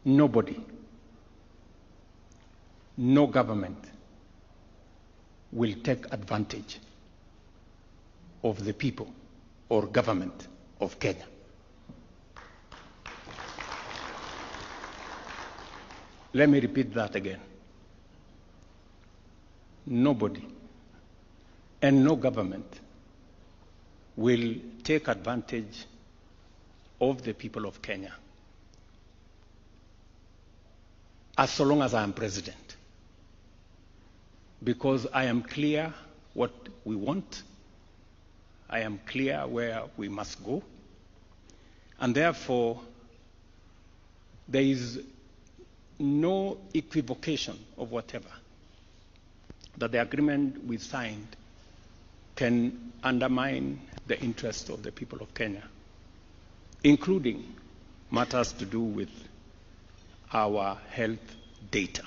nobody, no government will take advantage of the people or government of Kenya. Let me repeat that again. Nobody and no government will take advantage of the people of Kenya as long as I am president, because I am clear what we want, I am clear where we must go, and therefore there is no equivocation of whatever that the agreement we signed can undermine the interests of the people of Kenya, including matters to do with our health data.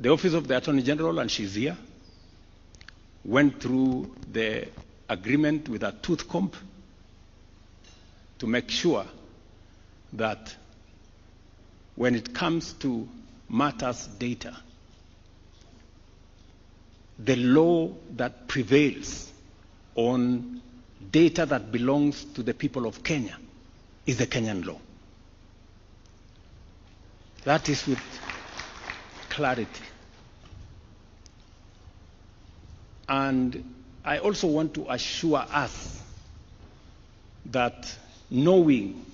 The Office of the Attorney General, and she's here, went through the agreement with a tooth comb to make sure that when it comes to matters data, the law that prevails on data that belongs to the people of Kenya is the Kenyan law. That is with clarity. And I also want to assure us that knowing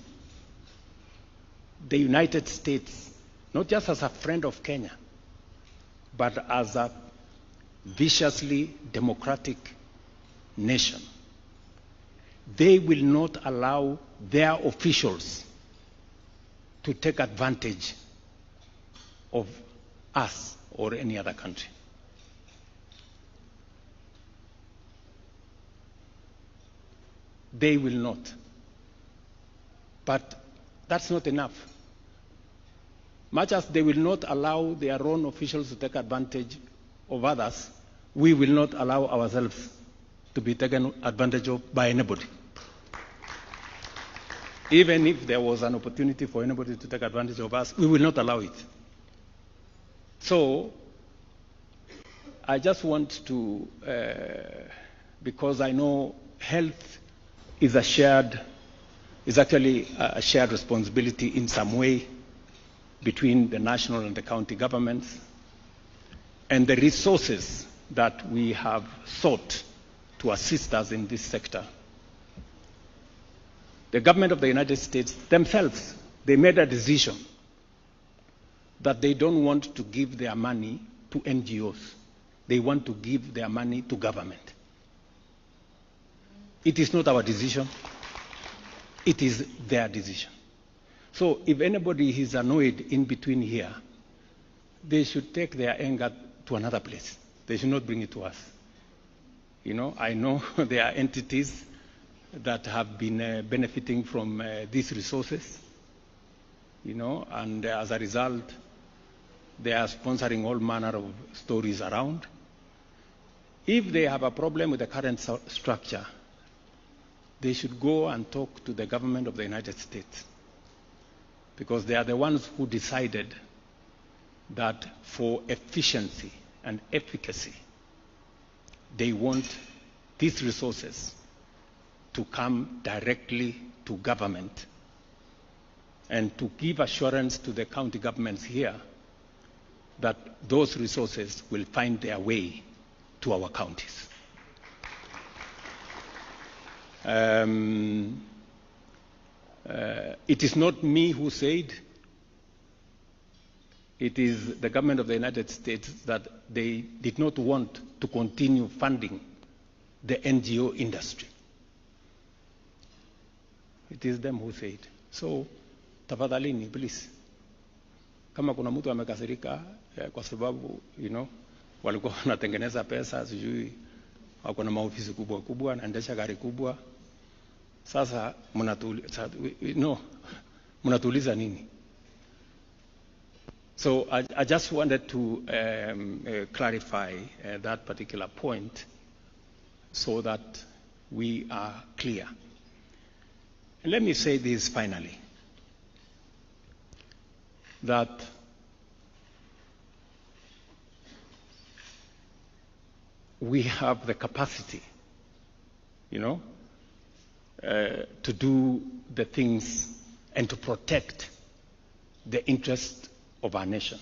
the United States, not just as a friend of Kenya, but as a viciously democratic nation, they will not allow their officials to take advantage of us or any other country. They will not. But that's not enough. Much as they will not allow their own officials to take advantage of others, we will not allow ourselves to be taken advantage of by anybody. Even if there was an opportunity for anybody to take advantage of us, we will not allow it. So, I just want to, because I know health is actually a shared responsibility in some way between the national and the county governments, and the resources that we have sought to assist us in this sector. The government of the United States themselves, they made a decision that they don't want to give their money to NGOs. They want to give their money to government. It is not our decision. It is their decision. So if anybody is annoyed in between here, they should take their anger to another place. They should not bring it to us. You know, I know there are entities that have been benefiting from these resources, you know, and as a result, they are sponsoring all manner of stories around. If they have a problem with the current structure, they should go and talk to the government of the United States, because they are the ones who decided that for efficiency and efficacy, they want these resources to come directly to government and to give assurance to the county governments here that those resources will find their way to our counties. It is not me who said, it is the government of the United States that they did not want to continue funding the NGO industry. It is them who said. So, tafadhalini, please. Kama kuna mtu amekasirika kwa sababu, you know, walikuwa wanatengeneza pesa, sijui wako na maofisi kubwa kubwa, wanaendesha gari kubwa. Sasa mnatuuliza nini? So I just wanted to clarify that particular point so that we are clear. And let me say this finally, that we have the capacity, to do the things and to protect the interest of our nation.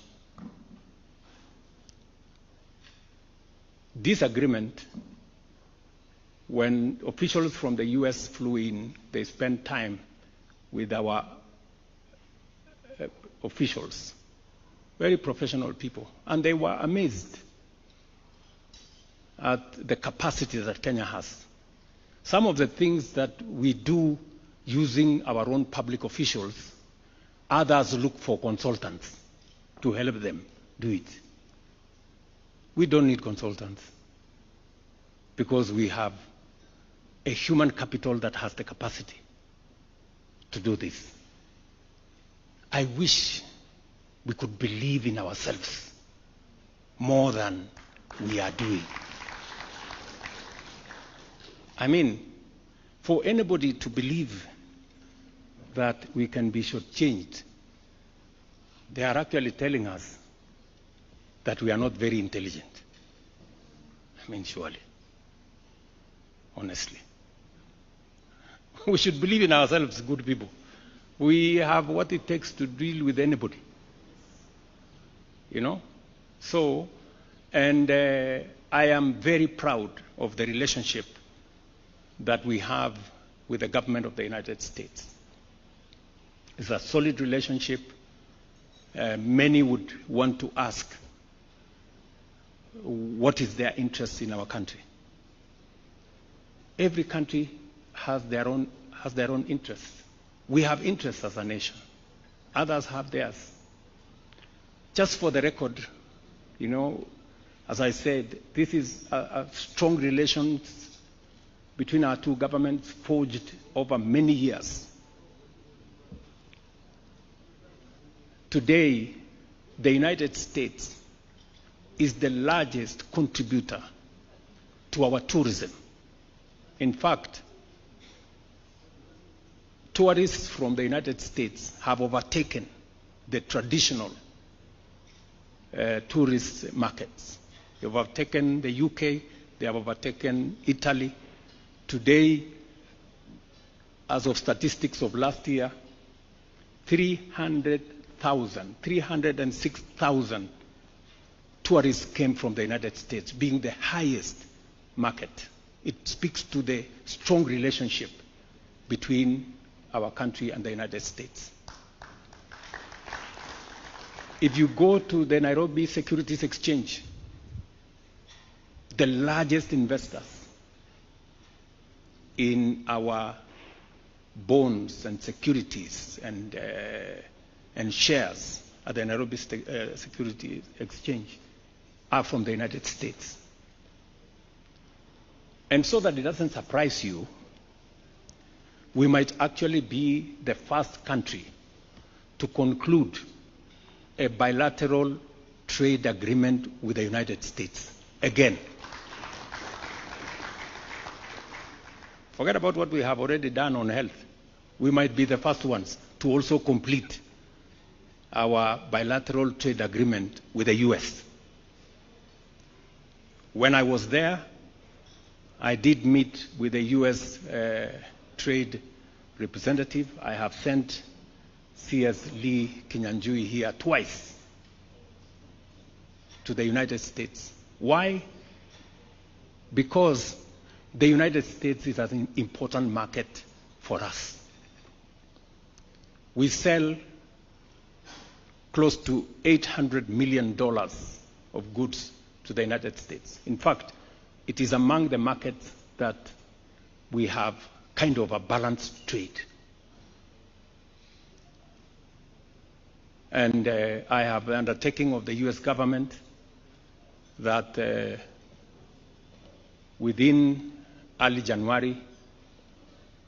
This agreement, when officials from the US flew in, they spent time with our officials, very professional people, and they were amazed at the capacity that Kenya has. Some of the things that we do using our own public officials, others look for consultants to help them do it. We don't need consultants because we have a human capital that has the capacity to do this. I wish we could believe in ourselves more than we are doing. I mean, for anybody to believe that we can be shortchanged, they are actually telling us that we are not very intelligent. I mean, surely, honestly. We should believe in ourselves, good people. We have what it takes to deal with anybody. So, and I am very proud of the relationship that we have with the government of the United States. It's a solid relationship. Many would want to ask, what is their interest in our country? Every country has their own interests. We have interests as a nation. Others have theirs. Just for the record, as I said, this is a strong relations between our two governments forged over many years. Today, the United States is the largest contributor to our tourism. In fact, tourists from the United States have overtaken the traditional tourist markets. They have overtaken the UK, they have overtaken Italy. Today, as of statistics of last year, 306,000 tourists came from the United States, being the highest market. It speaks to the strong relationship between our country and the United States. If you go to the Nairobi Securities Exchange, the largest investors in our bonds and securities and shares at the Nairobi Securities Exchange are from the United States. And so that it doesn't surprise you, we might actually be the first country to conclude a bilateral trade agreement with the United States. Again. Forget about what we have already done on health. We might be the first ones to also complete our bilateral trade agreement with the US. When I was there, I did meet with the US trade representative. I have sent C.S. Lee Kinyanjui here twice to the United States. Why? Because the United States is an important market for us. We sell close to $800 million of goods to the United States. In fact, it is among the markets that we have kind of a balanced trade. And I have the undertaking of the US government that within early January,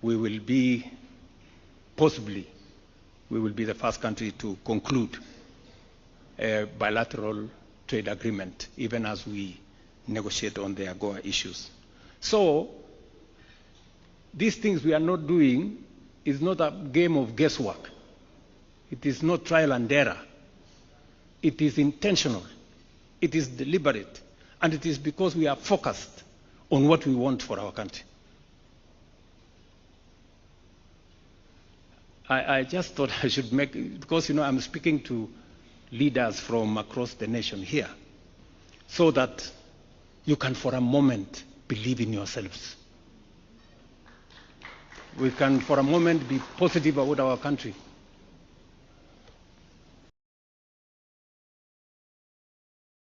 we will be the first country to conclude a bilateral trade agreement, even as we negotiate on the AGOA issues. So, these things we are not doing is not a game of guesswork. It is not trial and error. It is intentional. It is deliberate. And it is because we are focused on what we want for our country. I just thought I should make, because I'm speaking to leaders from across the nation here, so that you can for a moment believe in yourselves. We can for a moment be positive about our country.